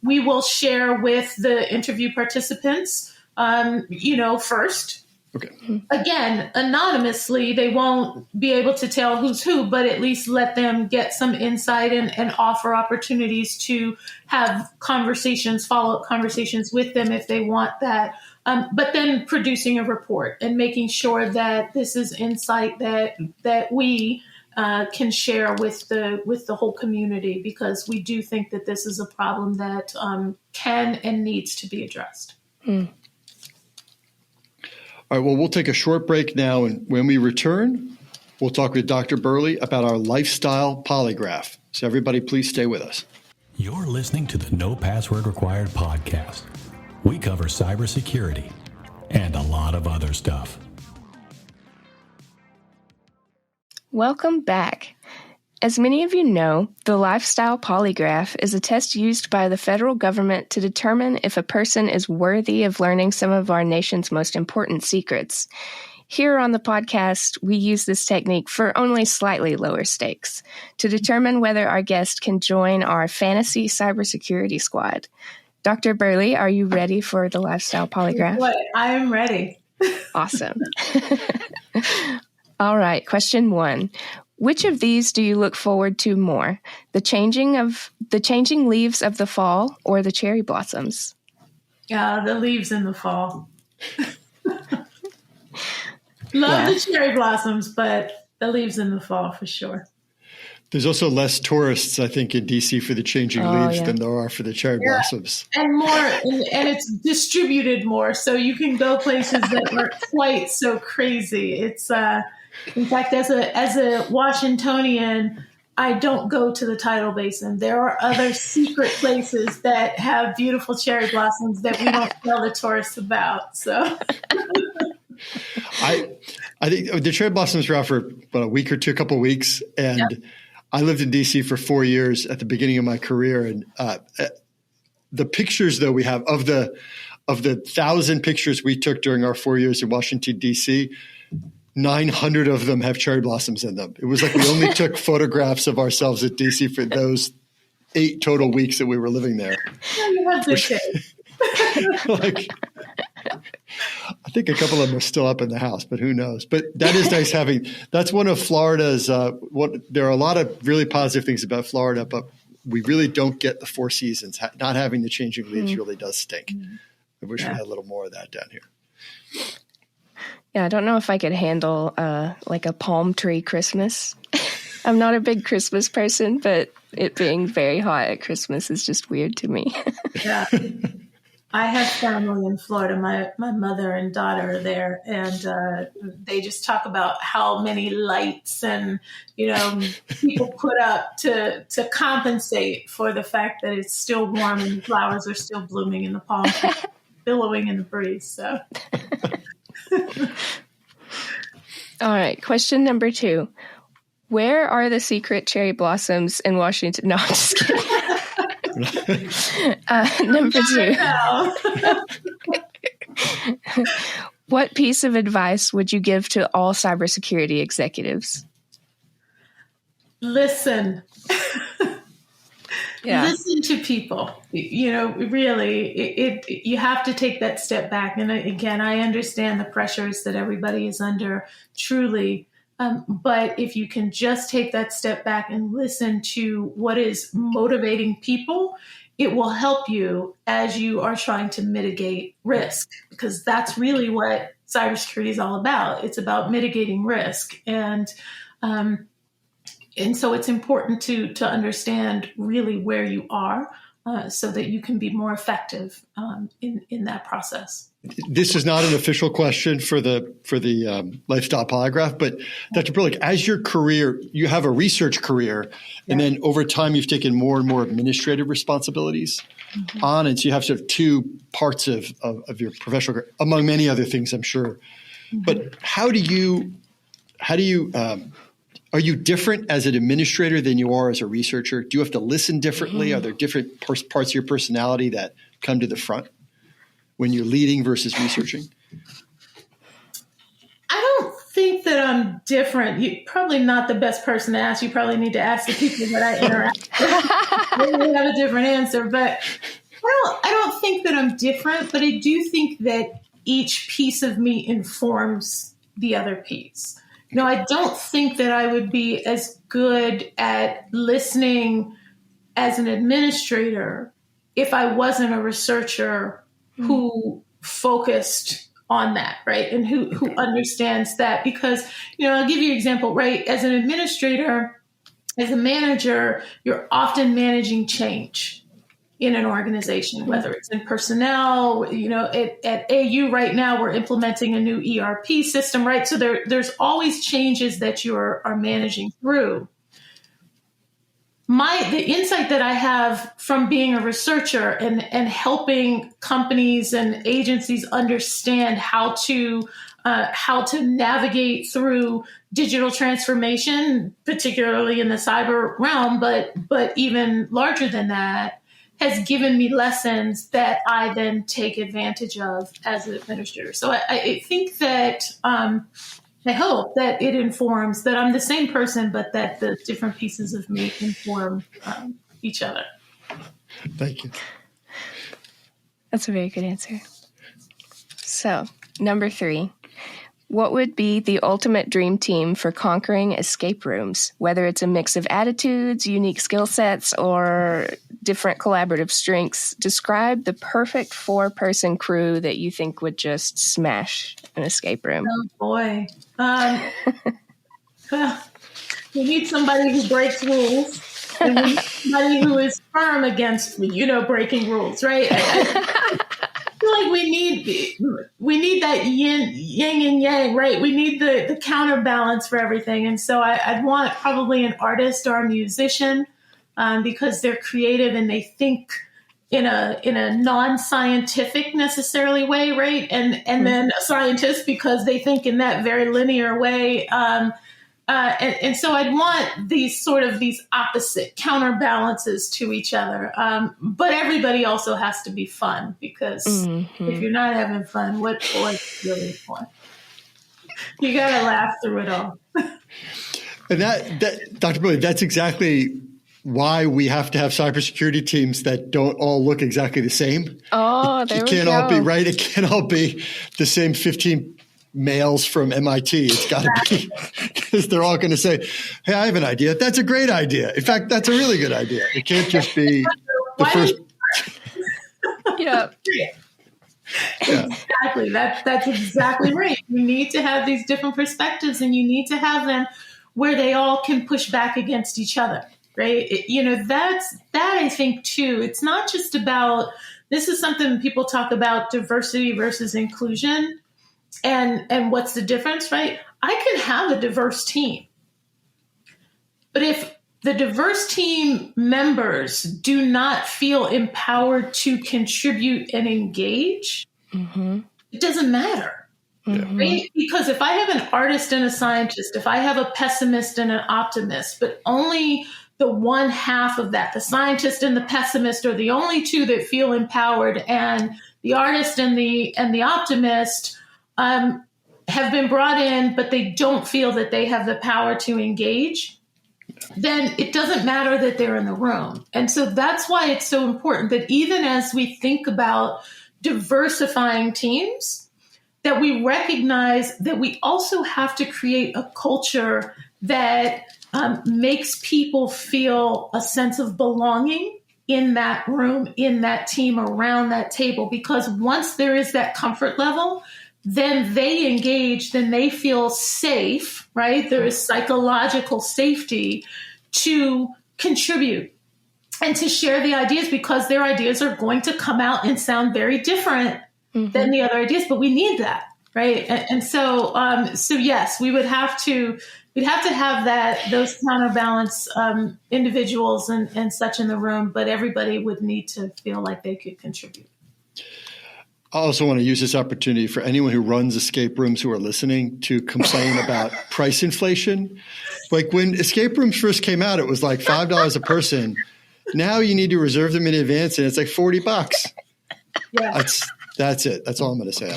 [SPEAKER 4] We will share with the interview participants, first.
[SPEAKER 1] Okay.
[SPEAKER 4] Again, anonymously, they won't be able to tell who's who, but at least let them get some insight and offer opportunities to have conversations, follow-up conversations with them if they want that. But then producing a report and making sure that this is insight that we can share with the whole community, because we do think that this is a problem that can and needs to be addressed.
[SPEAKER 1] All right, well, we'll take a short break now, and when we return, we'll talk with Dr. Burley about our lifestyle polygraph. So everybody, please stay with us.
[SPEAKER 3] You're listening to the No Password Required podcast. We cover cybersecurity and a lot of other stuff.
[SPEAKER 2] Welcome back. As many of you know, the lifestyle polygraph is a test used by the federal government to determine if a person is worthy of learning some of our nation's most important secrets. Here on the podcast, we use this technique for only slightly lower stakes to determine whether our guest can join our fantasy cybersecurity squad. Dr. Burley, are you ready for the lifestyle polygraph?
[SPEAKER 4] I am ready.
[SPEAKER 2] Awesome. All right, question 1. Which of these do you look forward to more? The changing leaves of the fall or the cherry blossoms?
[SPEAKER 4] The leaves in the fall. Love the cherry blossoms, but the leaves in the fall for sure.
[SPEAKER 1] There's also less tourists, I think, in DC for the changing leaves than there are for the cherry blossoms.
[SPEAKER 4] And more, and it's distributed more, so you can go places that aren't quite so crazy. It's in fact, as a Washingtonian, I don't go to the tidal basin. There are other secret places that have beautiful cherry blossoms that we don't tell the tourists about. So,
[SPEAKER 1] I think the cherry blossoms were out for about a week or two, a couple of weeks, and I lived in DC for 4 years at the beginning of my career, and the pictures though we have of the 1,000 pictures we took during our 4 years in Washington DC. 900 of them have cherry blossoms in them. It was like we only took photographs of ourselves at DC for those 8 total weeks that we were living there.
[SPEAKER 4] You have good taste.
[SPEAKER 1] I think a couple of them are still up in the house, but who knows? But that is nice that's one of Florida's, there are a lot of really positive things about Florida, but we really don't get the 4 seasons. Not having the changing leaves really does stink. I wish we had a little more of that down here.
[SPEAKER 2] Yeah, I don't know if I could handle like a palm tree Christmas. I'm not a big Christmas person, but it being very hot at Christmas is just weird to me.
[SPEAKER 4] Yeah. I have family in Florida. My mother and daughter are there, and they just talk about how many lights and people put up to compensate for the fact that it's still warm and the flowers are still blooming and the palm trees billowing in the breeze. So.
[SPEAKER 2] All right. Question number 2. Where are the secret cherry blossoms in Washington? No, I'm just kidding. Number 2. What piece of advice would you give to all cybersecurity executives?
[SPEAKER 4] Listen. Listen to people. Really, you have to take that step back. And again, I understand the pressures that everybody is under, truly. But if you can just take that step back and listen to what is motivating people, it will help you as you are trying to mitigate risk, because that's really what cybersecurity is all about. It's about mitigating risk. And so it's important to understand really where you are so that you can be more effective in that process.
[SPEAKER 1] This is not an official question for the lifestyle polygraph, but Dr. Burley, as your career, you have a research career, and then over time you've taken more and more administrative responsibilities on, and so you have sort of two parts of your professional career, among many other things, I'm sure. But how do you are you different as an administrator than you are as a researcher? Do you have to listen differently? Are there different parts of your personality that come to the front when you're leading versus researching?
[SPEAKER 4] I don't think that I'm different. You're probably not the best person to ask. You probably need to ask the people that I interact with. They have a different answer. But I don't think that I'm different, but I do think that each piece of me informs the other piece. I don't think that I would be as good at listening as an administrator if I wasn't a researcher who focused on that, right? And who understands that. Because, I'll give you an example, right? As an administrator, as a manager, you're often managing change in an organization, whether it's in personnel, at AU right now, we're implementing a new ERP system, right? So there's always changes that you are managing through. The insight that I have from being a researcher and helping companies and agencies understand how to navigate through digital transformation, particularly in the cyber realm, but even larger than that, has given me lessons that I then take advantage of as an administrator. So I think that I hope that it informs that I'm the same person, but that the different pieces of me inform each other.
[SPEAKER 1] Thank you.
[SPEAKER 2] That's a very good answer. So, number 3. What would be the ultimate dream team for conquering escape rooms, whether it's a mix of attitudes, unique skill sets, or different collaborative strengths? Describe the perfect 4-person crew that you think would just smash an escape room.
[SPEAKER 4] Oh, boy. We need somebody who breaks rules, and we need somebody who is firm against, breaking rules, right? I feel like we need that yin and yang, right? We need the counterbalance for everything. And so I'd want probably an artist or a musician because they're creative and they think in a non-scientific necessarily way, right? And then a scientist because they think in that very linear way. And so I'd want these opposite counterbalances to each other. But everybody also has to be fun because if you're not having fun, what's really fun? You got to laugh through it all.
[SPEAKER 1] And that Dr. Burley, that's exactly why we have to have cybersecurity teams that don't all look exactly the same.
[SPEAKER 2] Oh, there we go.
[SPEAKER 1] It can't all be right. It can't all be the same 15 males from MIT. It's got to be because they're all going to say, "Hey, I have an idea. That's a great idea. In fact, that's a really good idea." It can't just be the first.
[SPEAKER 2] Yeah.
[SPEAKER 4] Exactly. That's exactly right. You need to have these different perspectives, and you need to have them where they all can push back against each other. Right? That I think too. It's not just about. This is something people talk about: diversity versus inclusion. And what's the difference, right? I can have a diverse team. But if the diverse team members do not feel empowered to contribute and engage, it doesn't matter, right? Because if I have an artist and a scientist, if I have a pessimist and an optimist, but only the one half of that, the scientist and the pessimist are the only two that feel empowered, and the artist and the optimist have been brought in, but they don't feel that they have the power to engage, then it doesn't matter that they're in the room. And so that's why it's so important that even as we think about diversifying teams, that we recognize that we also have to create a culture that makes people feel a sense of belonging in that room, in that team, around that table. Because once there is that comfort level, then they engage, then they feel safe, right? There is psychological safety to contribute and to share the ideas, because their ideas are going to come out and sound very different than the other ideas, but we need that, right? And so yes, we'd have to have those counterbalance individuals and such in the room, but everybody would need to feel like they could contribute.
[SPEAKER 1] I also want to use this opportunity for anyone who runs escape rooms who are listening to complain about price inflation. Like when escape rooms first came out, it was like $5 a person. Now you need to reserve them in advance, and it's like $40.
[SPEAKER 4] Yeah.
[SPEAKER 1] That's it. That's all I'm going to say.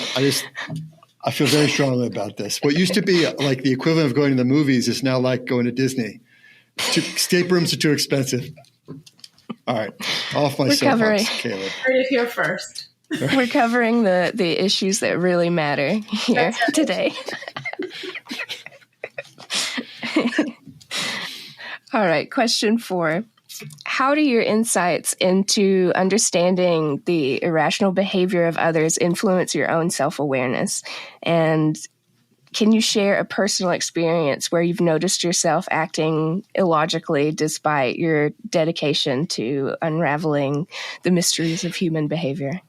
[SPEAKER 1] I feel very strongly about this. What used to be like the equivalent of going to the movies is now like going to Disney. Escape rooms are too expensive. All right. Off my soapbox, Kayley.
[SPEAKER 4] Heard it here first.
[SPEAKER 2] We're covering the issues that really matter here today. All right, question 4. How do your insights into understanding the irrational behavior of others influence your own self-awareness? And can you share a personal experience where you've noticed yourself acting illogically despite your dedication to unraveling the mysteries of human behavior?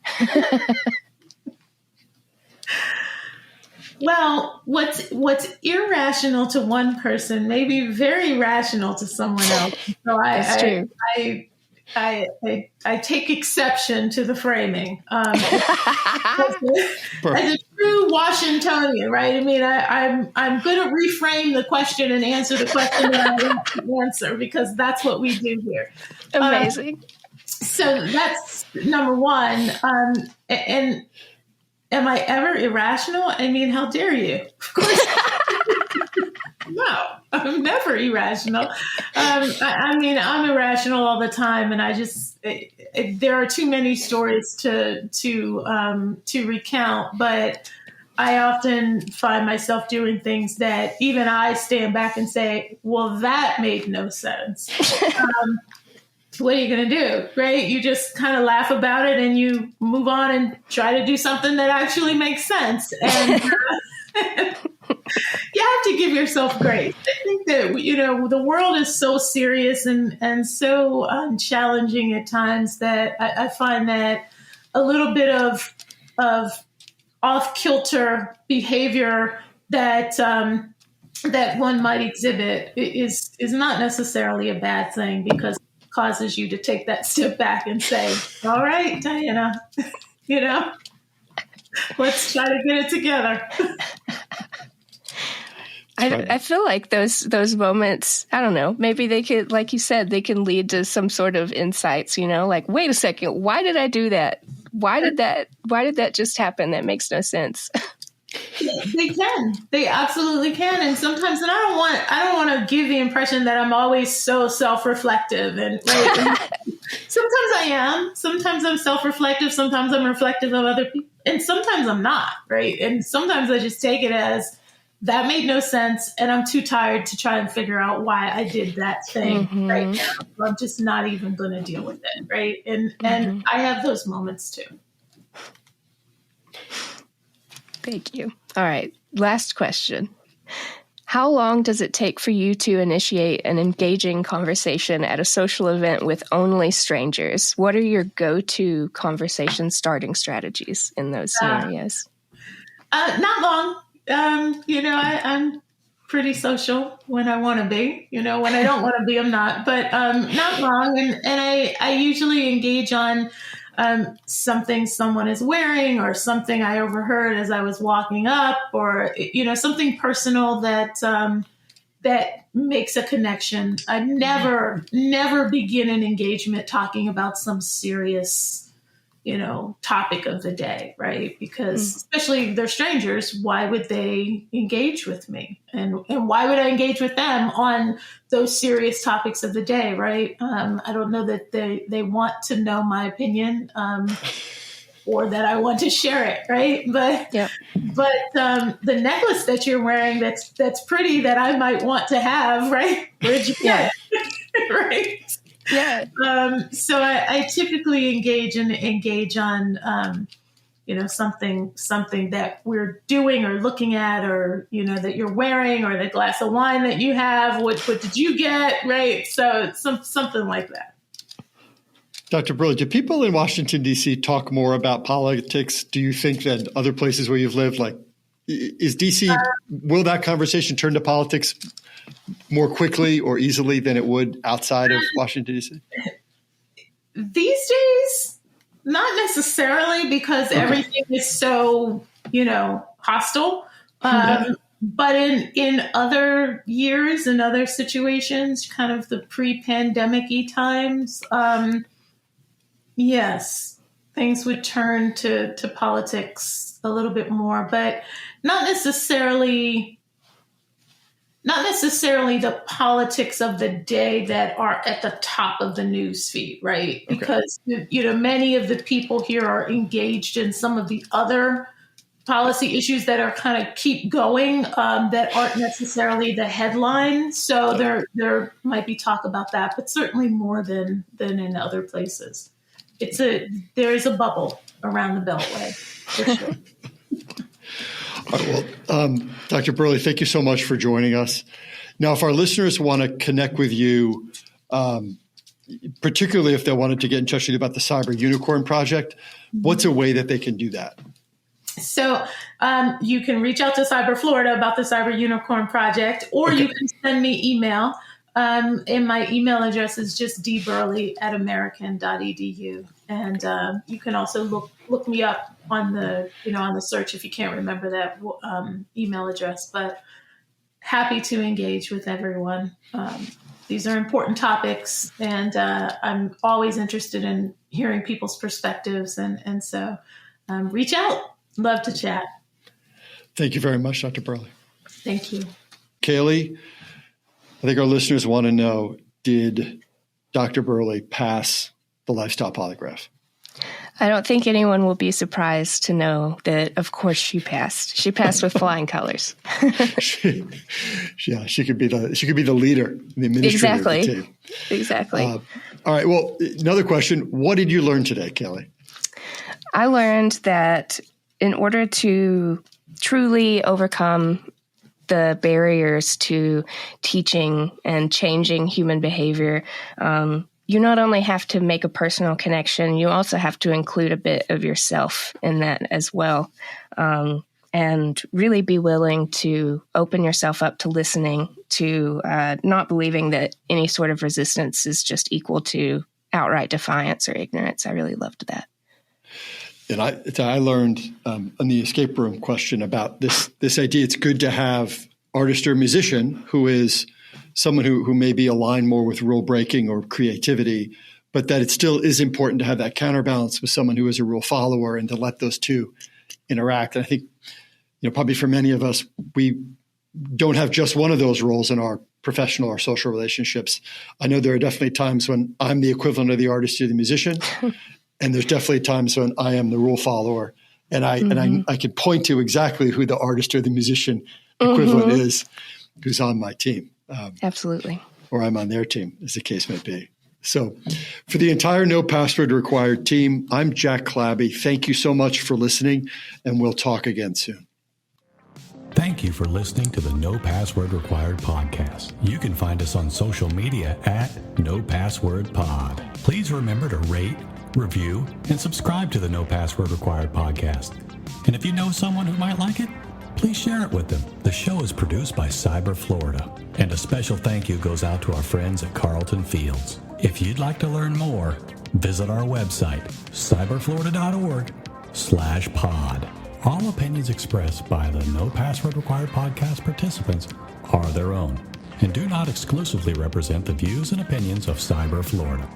[SPEAKER 4] Well, what's irrational to one person may be very rational to someone else. So
[SPEAKER 2] That's true.
[SPEAKER 4] I take exception to the framing. As a true Washingtonian, right? I mean, I'm going to reframe the question and answer the question that I want to answer, because that's what we do here.
[SPEAKER 2] Amazing.
[SPEAKER 4] So that's number one. And am I ever irrational? I mean, how dare you? Of course. No, I'm never irrational. I mean, I'm irrational all the time, and there are too many stories to recount. But I often find myself doing things that even I stand back and say, "Well, that made no sense." What are you going to do, right? You just kind of laugh about it and you move on and try to do something that actually makes sense. And you have to give yourself grace. I think that, the world is so serious and so challenging at times that I find that a little bit of off-kilter behavior that one might exhibit is not necessarily a bad thing, because causes you to take that step back and say, all right, Diana, let's try to get it together.
[SPEAKER 2] I feel like those moments, I don't know, maybe they could, like you said, they can lead to some sort of insights, like, wait a second, why did I do that? Why did that just happen? That makes no sense.
[SPEAKER 4] They can. They absolutely can. And sometimes, and I don't want to give the impression that I'm always so self-reflective. And right? Sometimes I am. Sometimes I'm self-reflective. Sometimes I'm reflective of other people. And sometimes I'm not, right? And sometimes I just take it as that made no sense, and I'm too tired to try and figure out why I did that thing right now. So I'm just not even going to deal with it, right? And I have those moments too.
[SPEAKER 2] Thank you. All right. Last question. How long does it take for you to initiate an engaging conversation at a social event with only strangers? What are your go-to conversation starting strategies in those scenarios?
[SPEAKER 4] Not long. I'm pretty social when I want to be. When I don't want to be, I'm not. But not long. And I usually engage on something someone is wearing, or something I overheard as I was walking up, or something personal that makes a connection. I never begin an engagement talking about some serious topic of the day, right? Because especially if they're strangers, why would they engage with me? And why would I engage with them on those serious topics of the day, right? I don't know that they want to know my opinion. or that I want to share it, right? But the necklace that you're wearing that's pretty that I might want to have, right? Where'd you get it? Right?
[SPEAKER 2] Yeah.
[SPEAKER 4] So I typically engage on something that we're doing or looking at, or that you're wearing, or the glass of wine that you have. What did you get? Right? So it's something like that.
[SPEAKER 1] Dr. Burley, do people in Washington, D.C. talk more about politics, do you think, than other places where you've lived? Like, is D.C., will that conversation turn to politics more quickly or easily than it would outside of Washington, D.C.?
[SPEAKER 4] These days, not necessarily, because everything is so, hostile. But in other years and other situations, kind of the pre-pandemic-y times, yes, things would turn to politics a little bit more, but not necessarily the politics of the day that are at the top of the news feed, right? Okay. Because many of the people here are engaged in some of the other policy issues that are kind of keep going, that aren't necessarily the headline. So there might be talk about that, but certainly more than in other places. There is a bubble around the Beltway, for sure.
[SPEAKER 1] All right, well, Dr. Burley, thank you so much for joining us. Now, if our listeners want to connect with you, particularly if they wanted to get in touch with you about the Cyber Unicorn Project, what's a way that they can do that?
[SPEAKER 4] So you can reach out to Cyber Florida about the Cyber Unicorn Project, or you can send me email. And my email address is just dburley@american.edu. And you can also look me up on the search if you can't remember that email address. But happy to engage with everyone. These are important topics, and I'm always interested in hearing people's perspectives. And so reach out. Love to chat.
[SPEAKER 1] Thank you very much, Dr. Burley.
[SPEAKER 4] Thank you.
[SPEAKER 1] Kayley, I think our listeners want to know, did Dr. Burley pass the lifestyle polygraph?
[SPEAKER 2] I don't think anyone will be surprised to know that, of course, she passed. She passed with flying colors.
[SPEAKER 1] she could be the leader, the administrator of the team.
[SPEAKER 2] Exactly.
[SPEAKER 1] All right. Well, another question. What did you learn today, Kayley?
[SPEAKER 2] I learned that in order to truly overcome the barriers to teaching and changing human behavior, you not only have to make a personal connection, you also have to include a bit of yourself in that as well, and really be willing to open yourself up to listening, to not believing that any sort of resistance is just equal to outright defiance or ignorance. I really loved that.
[SPEAKER 1] And I learned on the escape room question about this idea. It's good to have artist or musician who is someone who may be aligned more with rule breaking or creativity, but that it still is important to have that counterbalance with someone who is a rule follower and to let those two interact. And I think, probably for many of us, we don't have just one of those roles in our professional or social relationships. I know there are definitely times when I'm the equivalent of the artist or the musician. And there's definitely times when I am the rule follower, and I can point to exactly who the artist or the musician equivalent is, who's on my team.
[SPEAKER 2] Absolutely.
[SPEAKER 1] Or I'm on their team, as the case may be. So for the entire No Password Required team, I'm Jack Clabby. Thank you so much for listening, and we'll talk again soon.
[SPEAKER 3] Thank you for listening to the No Password Required podcast. You can find us on social media at No Password Pod. Please remember to rate, review, and subscribe to the No Password Required podcast. And if you know someone who might like it, please share it with them. The show is produced by Cyber Florida. And a special thank you goes out to our friends at Carlton Fields. If you'd like to learn more, visit our website, cyberflorida.org/pod. All opinions expressed by the No Password Required podcast participants are their own and do not exclusively represent the views and opinions of Cyber Florida.